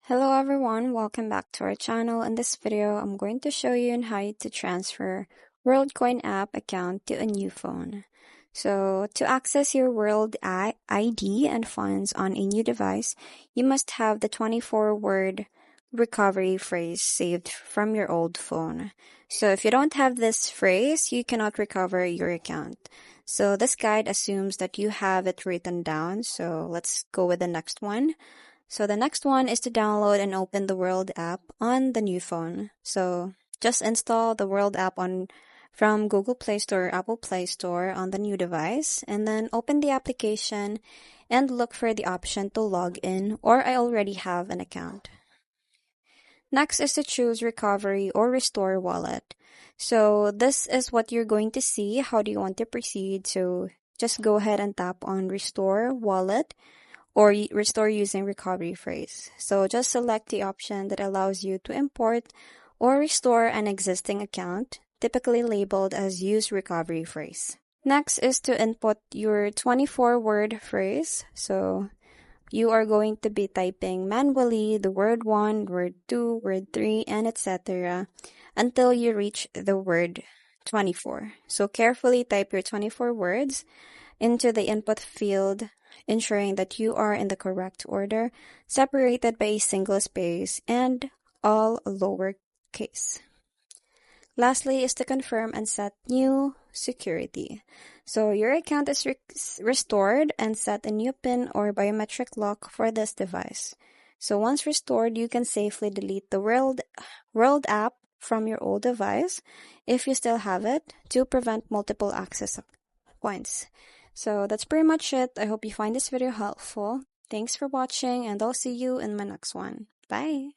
Hello everyone, welcome back to our channel. In this video, I'm going to show you on how to transfer Worldcoin app account to a new phone. So, to access your World ID and funds on a new device, you must have the 24-word recovery phrase saved from your old phone. So, if you don't have this phrase, you cannot recover your account. So, this guide assumes that you have it written down. So, let's go with the next one. So the next one is to download and open the World app on the new phone. So just install the World app from Google Play Store or Apple Play Store on the new device, and then open the application and look for the option to log in, or I already have an account. Next is to choose Recovery or Restore Wallet. So this is what you're going to see. How do you want to proceed? So just go ahead and tap on Restore Wallet or restore using recovery phrase. So just select the option that allows you to import or restore an existing account, typically labeled as use recovery phrase. Next is to input your 24-word phrase. So you are going to be typing manually the word 1, word 2, word 3, and etc. until you reach the word 24. So carefully type your 24 words into the input field, ensuring that you are in the correct order, separated by a single space, and all lowercase. Lastly is to confirm and set new security. So your account is restored, and set a new PIN or biometric lock for this device. So once restored, you can safely delete the World app from your old device, if you still have it, to prevent multiple access points. So that's pretty much it. I hope you find this video helpful. Thanks for watching, and I'll see you in my next one. Bye!